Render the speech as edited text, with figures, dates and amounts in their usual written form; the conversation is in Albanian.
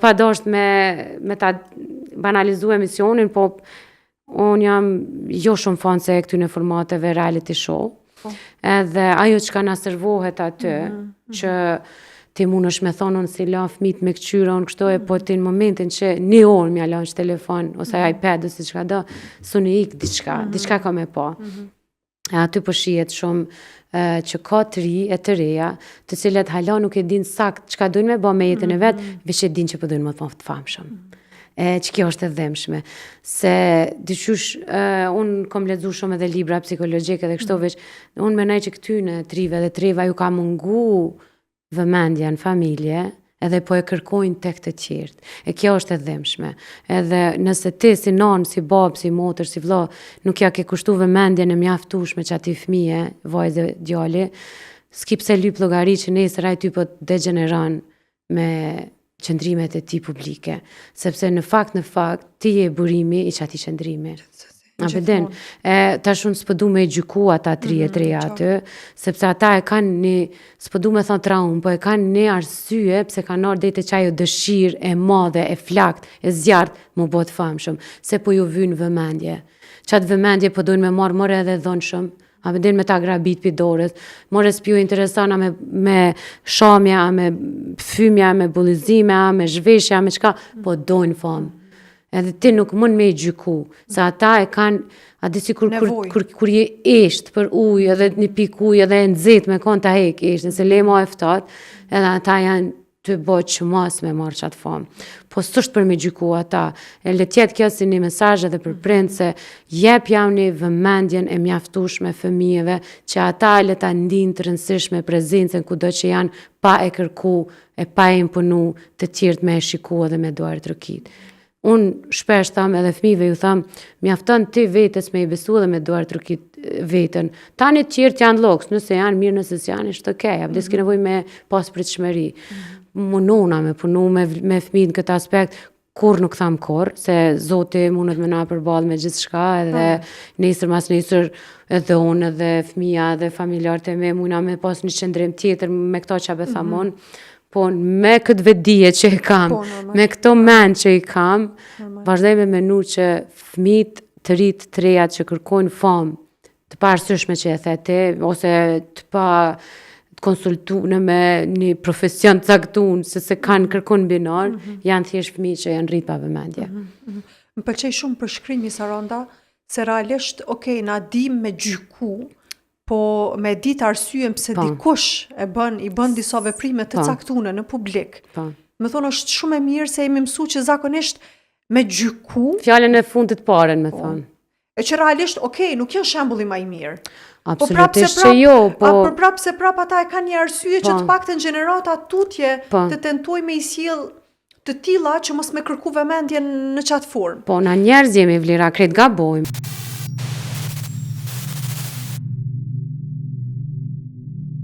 pa dosht me ta banalizu emisionin, po unë jam jo shumë fan se këtyne formateve reality show. Edhe ajo që ka na servohet aty, që ti mund është me thonë unë si la fmit me këqyra, unë kështu po ti në momentin që një orë mja lanç telefon, ose iPad, ose qka do, suni ik diçka ka me pa. Aty po shihet shumë që ka të ri e të reja, të cilat hala nuk e din sakt çka dojnë me ba me jetën e vetë, veç e din që po dojnë më të famshëm. Që kjo është e dhemshme. Se dyqysh, unë kom lexu shumë edhe libra psikologjike dhe kështu veç, unë menaj që këtyne trive dhe treva ju ka mungu vëmendja në familje, edhe po e kërkojnë tek të tjertë. Kjo është e dhemshme. Edhe nëse ti si nanë, si babë, si motër, si vëlla, nuk ja ke kushtu vëmendjen e mjaftueshme që ati fëmije, vajzë dhe djali, s'ki pse lyp llogari që nesër ai ty po degeneron me qëndrimet e ti publike. Sepse në fakt, ti je burimi i qati qëndrimi. A përdin, tash unë s'pëdu me gjyku ata 3 aty, sepse ata e kanë një, s'pëdu me thonë traumë, po e kanë një arsye, pse kanë ardhur deri te çajo dëshirë e madhe, e flakt, e zjarrt, mu bot famshëm, se po ju vynë vëmendje. Qatë vëmendje po dojnë me marrë more edhe dhonshëm, a përdin me ta grabit për dorës, more s'pju interesana me shamja, me fymja, me bullizime, me zhveshja, me qka, po dojnë famë. Edhe ti nuk mund me i gjyku, se ata e kanë, a disi kur je esht për ujë, edhe një pik ujë, edhe e nëzit me konë ta hek esht, nëse lema e ftat, edhe ata janë të bëjt që mas me marrë qatë famë. Po s'është për me gjyku ata, e letjet kjo si një mesazh edhe për prindë se jep javni vëmendjen e mjaftueshme fëmijëve që ata le ta ndinë të rëndësishme prezencën kudo që janë pa e kërku e pa e imponu të tjertë me e shiku edhe me duar të rëkit. Unë shpesh tham edhe fëmijëve ju tham, mjafton ti vetes me i besu edhe me duar të rëkit vetën. Tani të tjertë janë loks, nëse janë mirë, nëse s'janë, është okej, abdes ki nevoj me pas pritshmëri. Munona me punu me fëmijë në këtë aspekt, kur nuk tham kur, se Zoti mundet me na përballë me gjithë shka, edhe nesër mas nesër edhe unë, edhe fëmija, edhe familjarët e me, muna me pas një qëndrim tjetër me këto që abe thamon, po me këtë vedije që i kam, me këto men që i kam, vazhdoj me menu që fëmijët të rritë të reja që kërkojnë famë, të pa arsyeshme që e thete, ose të pa konsultune me një profesion të caktun, se kanë kërkon binar, janë thjesht fëmijë që janë rrit pa vëmendje. Më pëlqej shumë përshkrimi, Saranda, se realisht, na dim me gjyku, po me ditë arsyen pse dikush i bën disa veprime të caktune në publik. Më thonë është shumë e mirë se jemi mësu që zakonisht me gjyku. Fjalën e fundit paren, me thonë. E që realisht, nuk janë shembulli më i mirë. Absolutisht që jo, po... Për prapë se prapë ata e ka një arsye që të paktën gjenerata tutje të tentuj me i sjell të tilla që mos me kërku vëmendjen në qatë formë. Po, na njerëz jemi vlera, krejt gabojmë.